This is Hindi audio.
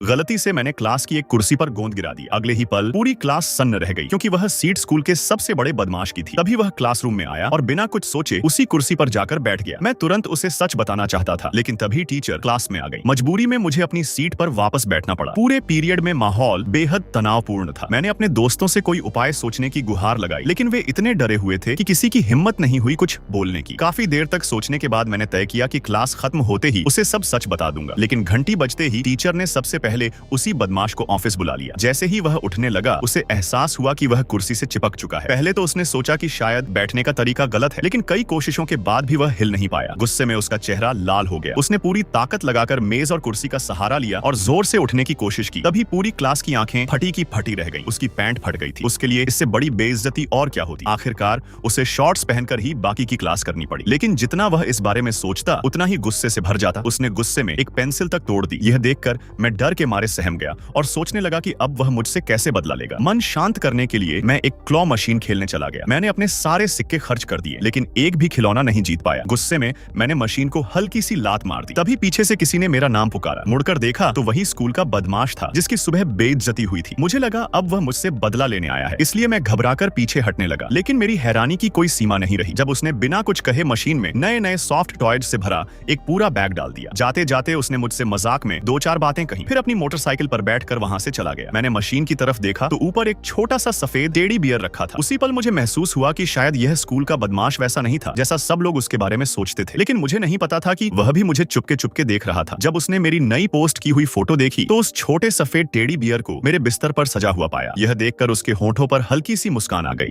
गलती से मैंने क्लास की एक कुर्सी पर गोंद गिरा दी। अगले ही पल पूरी क्लास सन्न रह गई, क्योंकि वह सीट स्कूल के सबसे बड़े बदमाश की थी। तभी वह क्लासरूम में आया और बिना कुछ सोचे उसी कुर्सी पर जाकर बैठ गया। मैं तुरंत उसे सच बताना चाहता था, लेकिन तभी टीचर क्लास में आ गई। मजबूरी में मुझे अपनी सीट पर वापस बैठना पड़ा। पूरे पीरियड में माहौल बेहद तनावपूर्ण था। मैंने अपने दोस्तों से कोई उपाय सोचने की गुहार लगाई, लेकिन वे इतने डरे हुए थे कि किसी की हिम्मत नहीं हुई कुछ बोलने की। काफी देर तक सोचने के बाद मैंने तय किया कि क्लास खत्म होते ही उसे सब सच बता दूंगा। लेकिन घंटी बजते ही टीचर ने सबसे पहले उसी बदमाश को ऑफिस बुला लिया। जैसे ही वह उठने लगा, उसे एहसास हुआ कि वह कुर्सी से चिपक चुका है। पहले तो उसने सोचा कि शायद बैठने का तरीका गलत है, लेकिन कई कोशिशों के बाद भी वह हिल नहीं पाया। गुस्से में उसका चेहरा लाल हो गया। उसने पूरी ताकत लगाकर मेज और कुर्सी का सहारा लिया और जोर से उठने की कोशिश की। तभी पूरी क्लास की आंखें फटी की फटी रह गईं। उसकी पैंट फट गई थी। उसके लिए इससे बड़ी बेइज्जती और क्या होती। आखिरकार उसे शॉर्ट्स पहनकर ही बाकी की क्लास करनी पड़ी। लेकिन जितना वह इस बारे में सोचता, उतना ही गुस्से से भर जाता। उसने गुस्से में एक पेंसिल तक तोड़ दी। यह देखकर मैं डर के मारे सहम गया और सोचने लगा कि अब वह मुझसे कैसे बदला लेगा। मन शांत करने के लिए मैं एक क्लॉ मशीन खेलने चला गया। मैंने अपने सारे सिक्के खर्च कर दिए, लेकिन एक भी खिलौना नहीं जीत पाया। गुस्से में मैंने मशीन को हल्की सी लात मार दी। तभी पीछे से किसी ने मेरा नाम पुकारा। मुड़कर देखा तो वही स्कूल का बदमाश था, जिसकी सुबह बेइज्जती हुई थी। मुझे लगा अब वह मुझसे बदला लेने आया है, इसलिए मैं घबराकर पीछे हटने लगा। लेकिन मेरी हैरानी की कोई सीमा नहीं रही जब उसने बिना कुछ कहे मशीन में नए नए सॉफ्ट टॉयज से भरा एक पूरा बैग डाल दिया। जाते जाते उसने मुझसे मजाक में दो चार बातें कही, फिर अपनी मोटरसाइकिल पर बैठकर वहां से चला गया। मैंने मशीन की तरफ देखा तो ऊपर एक छोटा सा सफेद टेडी बियर रखा था। उसी पल मुझे महसूस हुआ कि शायद यह स्कूल का बदमाश वैसा नहीं था जैसा सब लोग उसके बारे में सोचते थे। लेकिन मुझे नहीं पता था कि वह भी मुझे चुपके चुपके देख रहा था। जब उसने मेरी नई पोस्ट की हुई फोटो देखी तो उस छोटे सफेद टेडी बियर को मेरे बिस्तर पर सजा हुआ पाया। यह देखकर उसके होंठों पर हल्की सी मुस्कान आ गई।